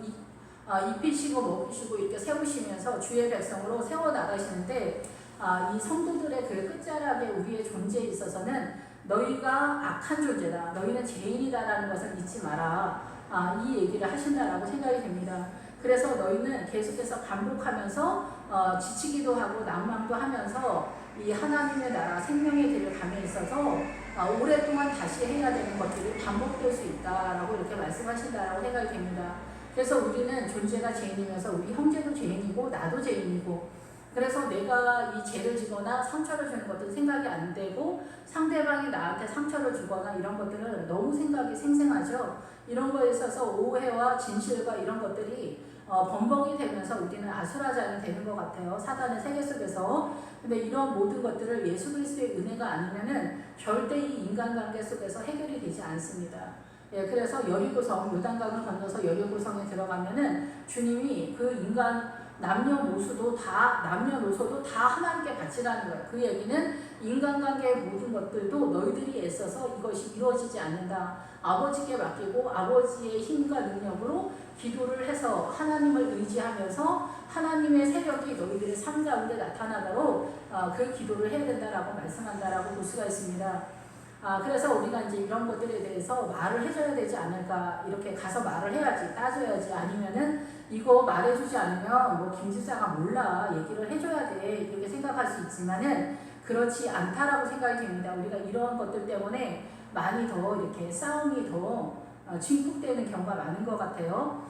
[SPEAKER 1] 입히시고 먹이시고 이렇게 세우시면서 주의 백성으로 세워나가시는데, 이 성도들의 끝자락에 우리의 존재에 있어서는 너희가 악한 존재다, 너희는 죄인이다라는 것을 잊지 마라, 이 얘기를 하신다라고 생각이 됩니다. 그래서 너희는 계속해서 반복하면서 지치기도 하고 낭망도 하면서 이 하나님의 나라 생명의 길을 감에 있어서 오랫동안 다시 해야 되는 것들이 반복될 수 있다라고 이렇게 말씀하신다라고 생각이 됩니다. 그래서 우리는 존재가 죄인이면서 우리 형제도 죄인이고 나도 죄인이고, 그래서 내가 이 죄를 지거나 상처를 주는 것들은 생각이 안 되고, 상대방이 나한테 상처를 주거나 이런 것들은 너무 생각이 생생하죠. 이런 거에 있어서 오해와 진실과 이런 것들이 범벅이 되면서 우리는 아수라장이 되는 것 같아요, 사단의 세계 속에서. 근데 이런 모든 것들을 예수 그리스도의 은혜가 아니면은 절대 이 인간관계 속에서 해결이 되지 않습니다. 예, 그래서 여리고성, 요단강을 건너서 여리고성에 들어가면은 주님이 남녀노소도 다 하나님께 바치라는 거예요. 그 얘기는 인간관계의 모든 것들도 너희들이 애써서 이것이 이루어지지 않는다. 아버지께 맡기고 아버지의 힘과 능력으로 기도를 해서 하나님을 의지하면서 하나님의 세력이 너희들의 삶 가운데 나타나도록 그 기도를 해야 된다라고 말씀한다라고 볼 수가 있습니다. 그래서 우리가 이제 이런 것들에 대해서 말을 해줘야 되지 않을까, 이렇게 가서 말을 해야지, 따져야지, 아니면은 이거 말해주지 않으면 뭐 김지사가 몰라, 얘기를 해줘야 돼, 이렇게 생각할 수 있지만은 그렇지 않다라고 생각이 됩니다. 우리가 이런 것들 때문에 많이 더 이렇게 싸움이 더 증폭되는 경우가 많은 것 같아요.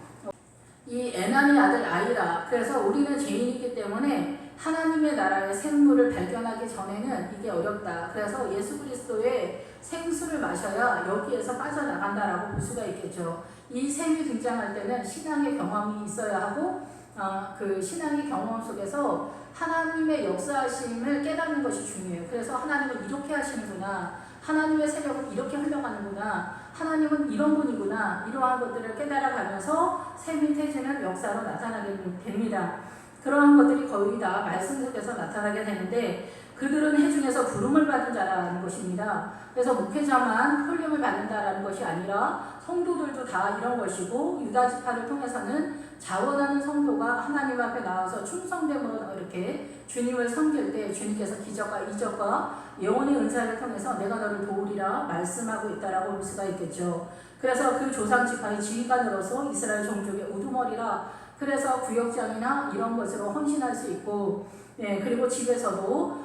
[SPEAKER 1] 이 에난의 아들 아이라, 그래서 우리는 죄인이기 때문에 하나님의 나라의 생물을 발견하기 전에는 이게 어렵다. 그래서 예수 그리스도의 생수를 마셔야 여기에서 빠져나간다라고 볼 수가 있겠죠. 이 셈이 등장할 때는 신앙의 경험이 있어야 하고 그 신앙의 경험 속에서 하나님의 역사하심을 깨닫는 것이 중요해요. 그래서 하나님은 이렇게 하시는구나, 하나님의 세력은 이렇게 흘러가는구나, 하나님은 이런 분이구나, 이러한 것들을 깨달아가면서 셈이 태지는 역사로 나타나게 됩니다. 그러한 것들이 거의 다 말씀 속에서 나타나게 되는데, 그들은 회중에서 부름을 받은 자라는 것입니다. 그래서 목회자만 훈련을 받는다라는 것이 아니라 성도들도 다 이런 것이고, 유다 지파를 통해서는 자원하는 성도가 하나님 앞에 나와서 충성됨으로 이렇게 주님을 섬길 때 주님께서 기적과 이적과 영혼의 은사를 통해서 내가 너를 도우리라 말씀하고 있다라고 볼 수가 있겠죠. 그래서 그 조상 지파의 지휘관으로서 이스라엘 종족의 우두머리라, 그래서 구역장이나 이런 것으로 헌신할 수 있고, 그리고 집에서도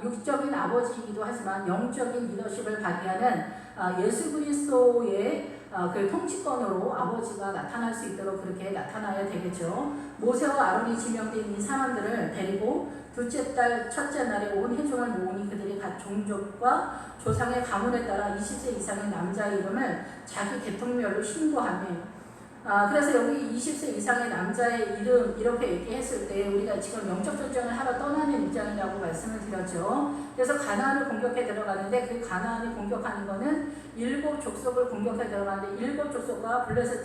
[SPEAKER 1] 육적인 아버지이기도 하지만 영적인 리더십을 발휘하는 예수 그리스도의 그 통치권으로 아버지가 나타날 수 있도록 그렇게 나타나야 되겠죠. 모세와 아론이 지명된 이 사람들을 데리고 둘째 달 첫째 날에 온 회중을 모으니 그들이 각 종족과 조상의 가문에 따라 20세 이상의 남자의 이름을 자기 계통별로 신고하며, 그래서 여기 20세 이상의 남자의 이름 이렇게 얘기했을 때 우리가 지금 영적 전쟁을 하러 떠나는 입장이라고 말씀을 드렸죠. 그래서 가나안을 공격해 들어가는데 그 가나안을 공격하는 거는 7족속을 공격해 들어가는데 7족속과 블레셋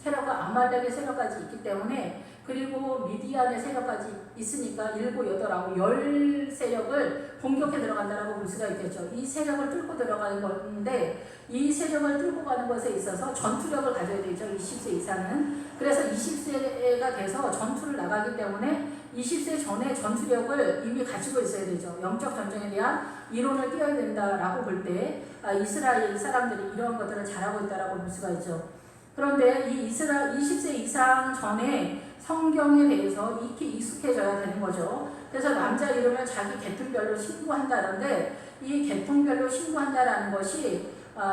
[SPEAKER 1] 세력과 아말렉의 세력까지 있기 때문에, 그리고 미디안의 세력까지 있으니까 7, 8하고 10세력을 공격해 들어간다라고 볼 수가 있겠죠. 이 세력을 뚫고 들어가는 건데, 이 세력을 뚫고 가는 것에 있어서 전투력을 가져야 되죠. 20세 이상은. 그래서 20세가 돼서 전투를 나가기 때문에 20세 전에 전투력을 이미 가지고 있어야 되죠. 영적 전쟁에 대한 이론을 띄워야 된다라고 볼 때 이스라엘 사람들이 이런 것들을 잘하고 있다라고 볼 수가 있죠. 그런데 이 20세 이상 전에 성경에 대해서 익숙해져야 되는 거죠. 그래서 남자 이름을 자기 계통별로 신고한다는데, 이 계통별로 신고한다라는 것이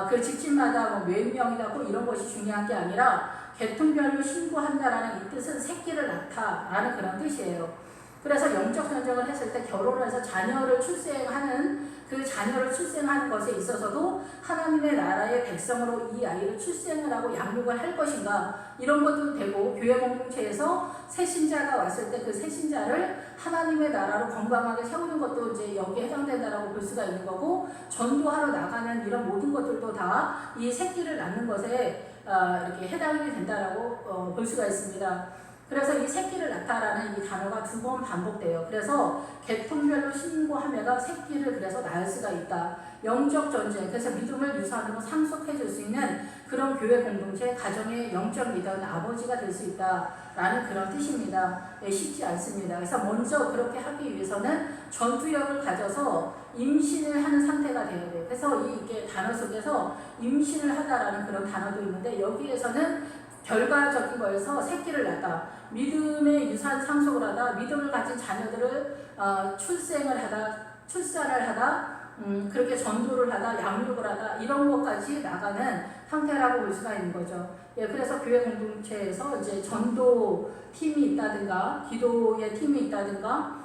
[SPEAKER 1] 그 집집마다 뭐 몇 명이다 뭐 이런 것이 중요한 게 아니라 계통별로 신고한다라는 이 뜻은 새끼를 낳다라는 그런 뜻이에요. 그래서 영적 전쟁을 했을 때 결혼을 해서 자녀를 출생하는 것에 있어서도 하나님의 나라의 백성으로 이 아이를 출생을 하고 양육을 할 것인가, 이런 것도 되고, 교회 공동체에서 새 신자가 왔을 때 그 새 신자를 하나님의 나라로 건강하게 세우는 것도 이제 여기에 해당된다라고 볼 수가 있는 거고, 전도하러 나가는 이런 모든 것들도 다 이 새끼를 낳는 것에 이렇게 해당이 된다라고 볼 수가 있습니다. 그래서 이 새끼를 낳다라는 이 단어가 2번 반복돼요. 그래서 계통별로 신고하며가 새끼를 그래서 낳을 수가 있다. 영적 전쟁, 그래서 믿음을 유산으로 상속해 줄 수 있는 그런 교회 공동체, 가정의 영적 리더는 아버지가 될 수 있다라는 그런 뜻입니다. 쉽지 않습니다. 그래서 먼저 그렇게 하기 위해서는 전투력을 가져서 임신을 하는 상태가 되어야 돼요. 그래서 이게 단어 속에서 임신을 하다라는 그런 단어도 있는데, 여기에서는 결과적인 거에서 새끼를 낳다, 믿음의 유산 상속을 하다, 믿음을 가진 자녀들을 출산을 하다, 그렇게 전도를 하다, 양육을 하다, 이런 것까지 나가는 상태라고 볼 수가 있는 거죠. 그래서 교회 공동체에서 이제 전도 팀이 있다든가, 기도의 팀이 있다든가,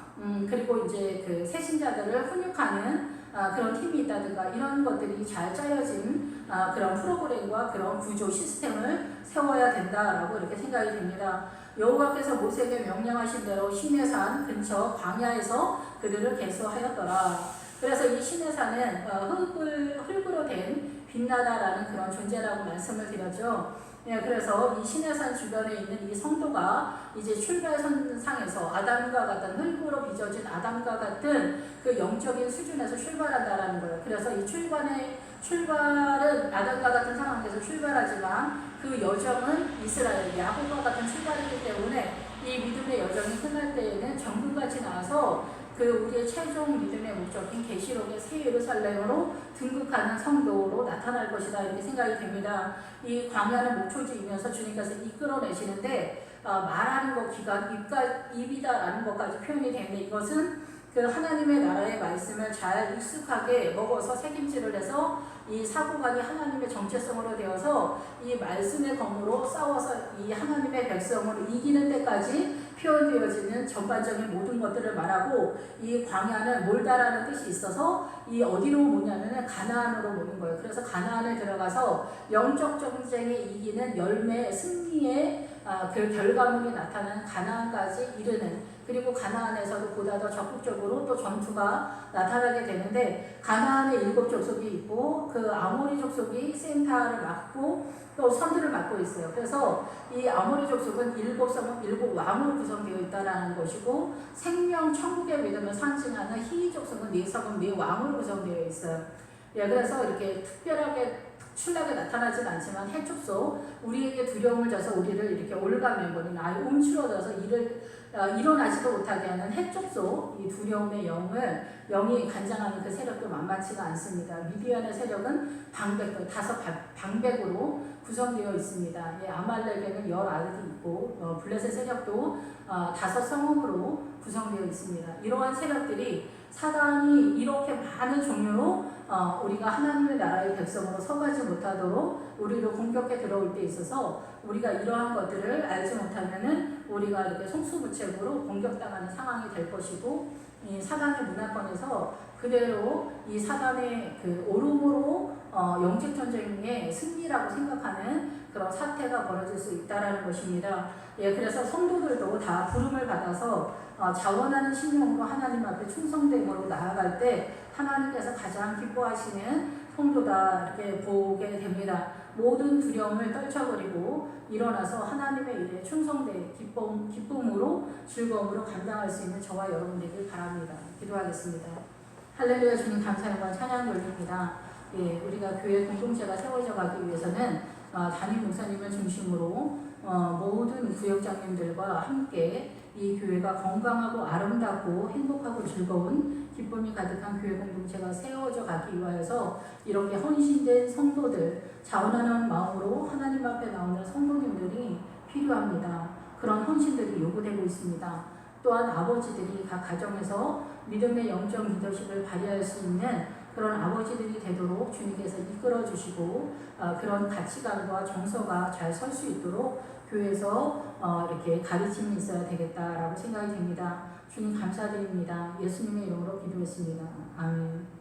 [SPEAKER 1] 그리고 이제 그 새신자들을 훈육하는 그런 팀이 있다든가, 이런 것들이 잘 짜여진 그런 프로그램과 그런 구조 시스템을 세워야 된다라고 이렇게 생각이 됩니다. 여호와께서 모세에게 명령하신 대로 시내산 근처 광야에서 그들을 개수하였더라. 그래서 이 시내산은 흙으로 된 빛나다라는 그런 존재라고 말씀을 드렸죠. 예, 그래서 이 시내산 주변에 있는 이 성도가 이제 출발선상에서 아담과 같은 흙으로 빚어진 아담과 같은 그 영적인 수준에서 출발한다라는 거예요. 그래서 이 출발은 아담과 같은 상황에서 출발하지만 그 여정은 이스라엘 야곱과 같은 출발이기 때문에 이 믿음의 여정이 끝날 때에는 정금같이 나와서 그 우리의 최종 믿음의 목적인 계시록의 새 예루살렘으로 등극하는 성도로 나타날 것이다 이렇게 생각이 됩니다. 이 광야는 목초지이면서 주님께서 이끌어내시는데 말하는 것 기가 입이다라는 것까지 표현이 되는데 이것은 그 하나님의 나라의 말씀을 잘 익숙하게 먹어서 새김질을 해서 이 사고관이 하나님의 정체성으로 되어서 이 말씀의 검으로 싸워서 이 하나님의 백성을 이기는 데까지 표현되어지는 전반적인 모든 것들을 말하고 이 광야는 몰다라는 뜻이 있어서 이 어디로 모냐면은 가나안으로 모는 거예요. 그래서 가나안에 들어가서 영적 전쟁에 이기는 열매 승리의 그 결과물이 나타나는 가나안까지 이르는 그리고 가나안에서도 보다 더 적극적으로 또 전투가 나타나게 되는데 가나안에 7 족속이 있고 그 아모리 족속이 센터를 맡고 또 선두를 맡고 있어요. 그래서 이 아모리 족속은 7 왕으로 구성되어 있다는 것이고 생명 천국의 믿음을 상징하는 히위 족속은 4성은 4왕으로 구성되어 있어요. 예, 그래서 이렇게 특별하게 특출나게 나타나진 않지만 해촉소 우리에게 두려움을 줘서 우리를 이렇게 올가매버리는 아예 움츠러져서 일어나지도 못하게 하는 해촉소 이 두려움의 영이 간장하는 그 세력도 만만치가 않습니다. 미디안의 세력은 방백도 5 방백으로 구성되어 있습니다. 예, 아말렉에는 10아들이 있고 블레셋 세력도 5 성읍으로 구성되어 있습니다. 이러한 세력들이 사단이 이렇게 많은 종류로 우리가 하나님의 나라의 백성으로 서가지 못하도록 우리로 공격해 들어올 때 있어서 우리가 이러한 것들을 알지 못하면은 우리가 이렇게 속수무책으로 공격당하는 상황이 될 것이고 이 사단의 문화권에서 그대로 이 사단의 그 오름으로 영적 전쟁의 승리라고 생각하는 그런 사태가 벌어질 수 있다라는 것입니다. 예, 그래서 성도들도 다 부름을 받아서 자원하는 심령으로 하나님 앞에 충성됨으로 나아갈 때 하나님께서 가장 기뻐하시는 성도다 이렇게 보게 됩니다. 모든 두려움을 떨쳐버리고 일어나서 하나님의 일에 충성되 기쁨으로 즐거움으로 감당할 수 있는 저와 여러분 되길 바랍니다. 기도하겠습니다. 할렐루야. 주님 감사와 찬양 돌립니다. 예, 우리가 교회 공동체가 세워져 가기 위해서는 담임 목사님을 중심으로 모든 구역장님들과 함께 이 교회가 건강하고 아름답고 행복하고 즐거운 기쁨이 가득한 교회 공동체가 세워져 가기 위하여서 이렇게 헌신된 성도들, 자원하는 마음으로 하나님 앞에 나오는 성도님들이 필요합니다. 그런 헌신들이 요구되고 있습니다. 또한 아버지들이 각 가정에서 믿음의 영적 리더십을 발휘할 수 있는 그런 아버지들이 되도록 주님께서 이끌어 주시고 그런 가치관과 정서가 잘 설 수 있도록 교회에서 이렇게 가르침이 있어야 되겠다라고 생각이 됩니다. 주님 감사드립니다. 예수님의 이름으로 기도했습니다. 아멘.